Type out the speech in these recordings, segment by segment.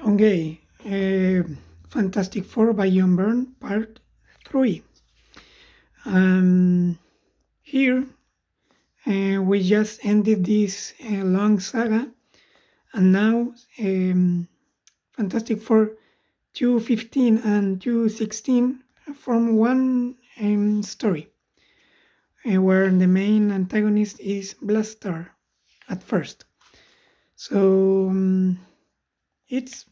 Okay, Fantastic Four by Byrne, Part 3. Um, Here, we just ended this long saga, and now Fantastic Four 215 and 216 form one story, where the main antagonist is Blaster at first. So it's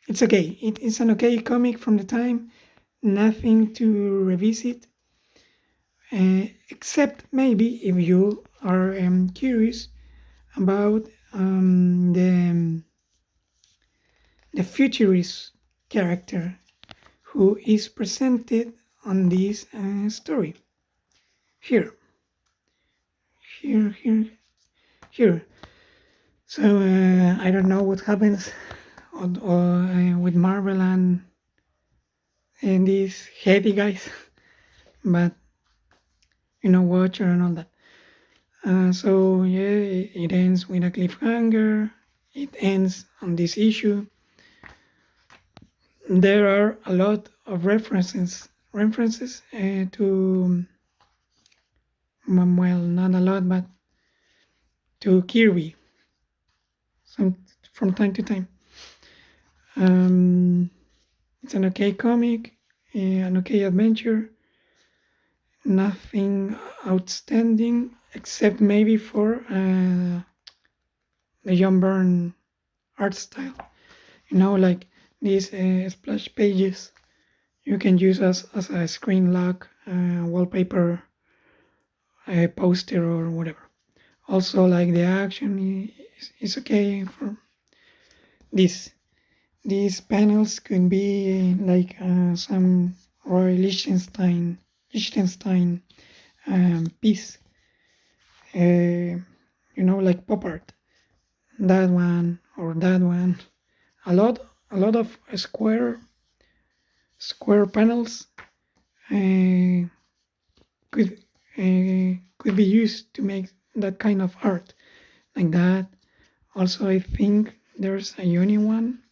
it's okay. It is an okay comic from the time. Nothing to revisit, except maybe if you are curious about the futurist character who is presented on this story. Here, here, here. So I don't know what happens with Marvel and these heady guys, but Watcher and all that. So yeah, it ends with a cliffhanger. It ends on this issue. There are a lot of references to well, not a lot, but to Kirby, some from time to time. It's an okay comic, an okay adventure. Nothing outstanding except maybe for the John Byrne art style. Like these splash pages you can use as a screen lock, wallpaper, poster, or whatever. Also, like the action is okay for this. These panels could be like some Roy Lichtenstein piece, like pop art. That one or that one. A lot of square panels uh, could could be used to make that kind of art like that. Also, I think there's a uni one,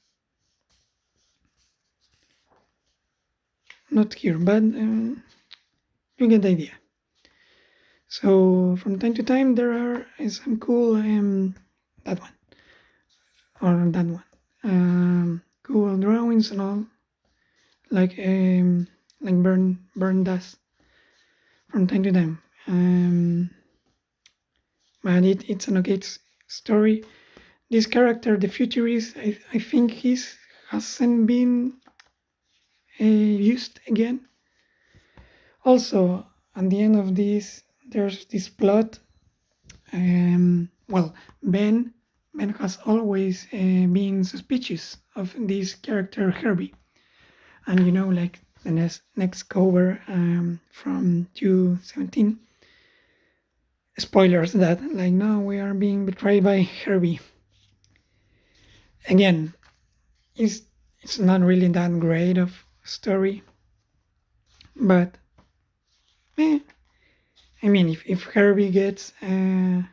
not here, but you get the idea. So from time to time there are some cool that one or that one cool drawings and all, like Byrne does from time to time. But it's an okay story. This character, the futurist, I think hasn't been used again. Also, at the end of this, there's this plot. Well, Ben has always been suspicious of this character Herbie, and like the next cover from 217. Spoilers that like no, we are being betrayed by Herbie. Again, it's not really that great of story, but I mean, if Herbie gets to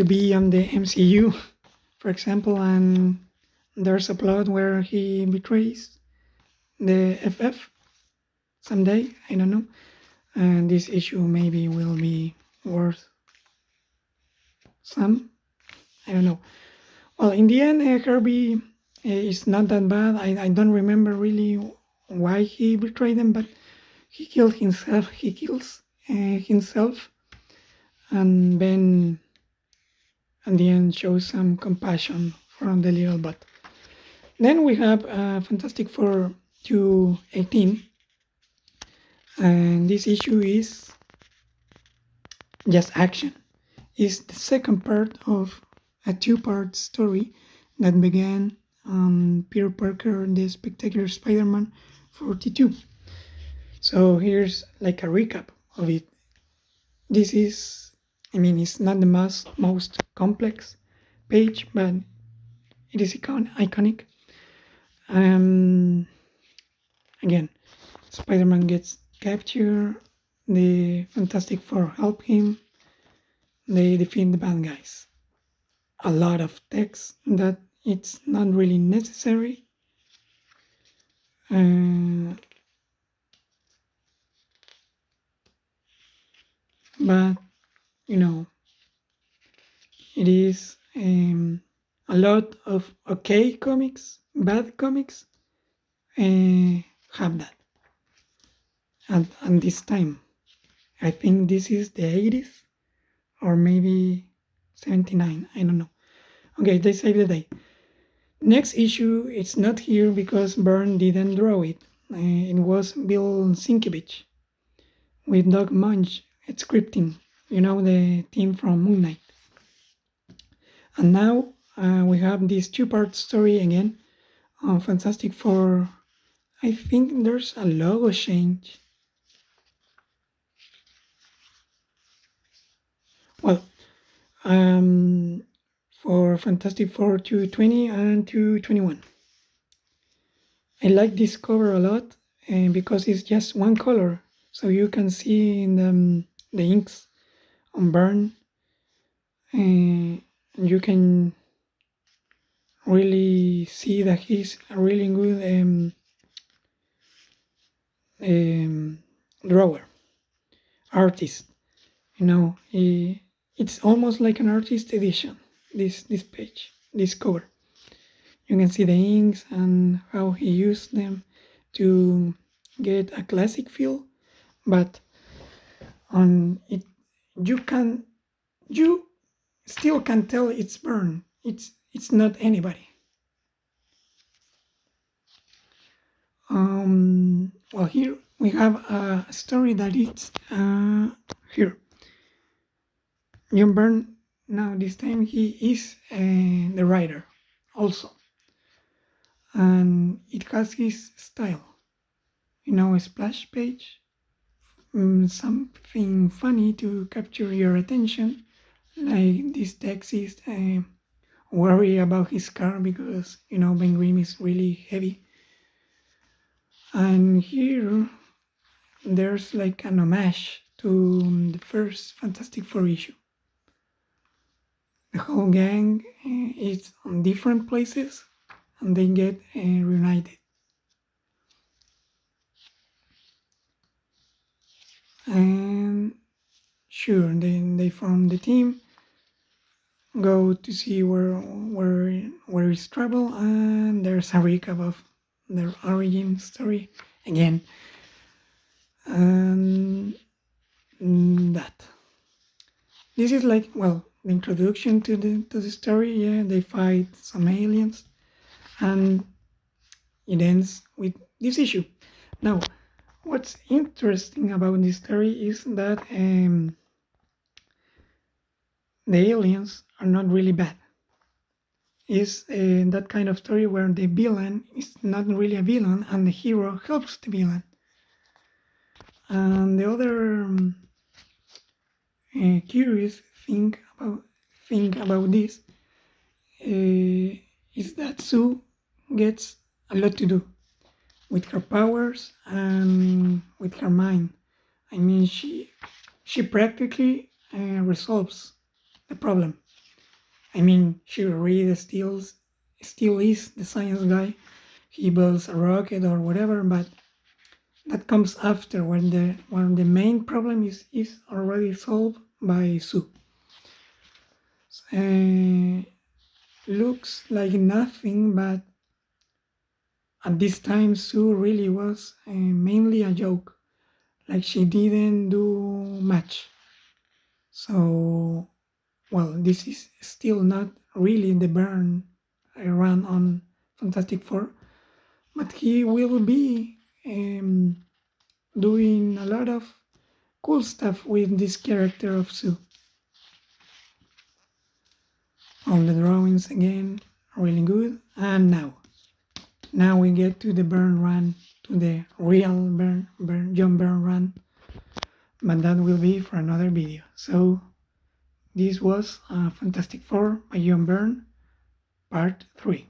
be on the MCU, for example, and there's a plot where he betrays the FF someday, I don't know, and this issue maybe will be worth some, I don't know. Well, in the end, Herbie is not that bad. I don't remember really why he betrayed them, but he killed himself. He kills himself, and Ben, at the end, shows some compassion for the little bot. Then we have Fantastic Four 218, and this issue is just action. It's the second part of a two-part story that began on Peter Parker and the Spectacular Spider-Man 42. So here's like a recap of it. This is, it's not the most complex page, but it is iconic. Again, Spider-Man gets captured, the Fantastic Four help him, they defeat the bad guys. A lot of text that it's not really necessary. But you know, it is a lot of okay comics, bad comics have that at this time. I think this is the 80s or maybe 79. I don't know. Okay, they save the day. Next issue, it's not here because Byrne didn't draw it. It was Bill Sienkiewicz with Doug Munch scripting, the team from Moon Knight. And now we have this two-part story again on Fantastic Four. I think there's a logo change. Well, for Fantastic Four 220 and 221. I like this cover a lot because it's just one color. So you can see in the inks on Byrne. You can really see that he's a really good drawer, artist. It's almost like an artist edition. This page, this cover. You can see the inks and how he used them to get a classic feel, but on it you still can tell it's Byrne. It's not anybody. Well, here we have a story that it's here. John Byrne, now this time he is the writer also. And it has his style. A splash page, something funny to capture your attention, like this text is worry about his car because, Ben Grimm is really heavy. And here there's like an homage to the first Fantastic Four issue. The whole gang is on different places and they get reunited. And sure, then they form the team, go to see where is trouble, and there's a recap of their origin story again. And that. This is like, well, the introduction to the story. Yeah, they fight some aliens, and it ends with this issue. Now, what's interesting about this story is that the aliens are not really bad. It's that kind of story where the villain is not really a villain and the hero helps the villain. And the other curious thing about this is that Sue gets a lot to do with her powers and with her mind. I mean, she practically resolves the problem. I mean, she really still is the science guy. He builds a rocket or whatever, but that comes after when the main problem is already solved by Sue. Looks like nothing, but at this time Sue really was mainly a joke. Like she didn't do much. So, well, this is still not really the Byrne run on Fantastic Four, but he will be doing a lot of cool stuff with this character of Sue. All the drawings again are really good, and now we get to the Byrne run, to the real John Byrne run, but that will be for another video. So this was Fantastic Four by John Byrne, part 3.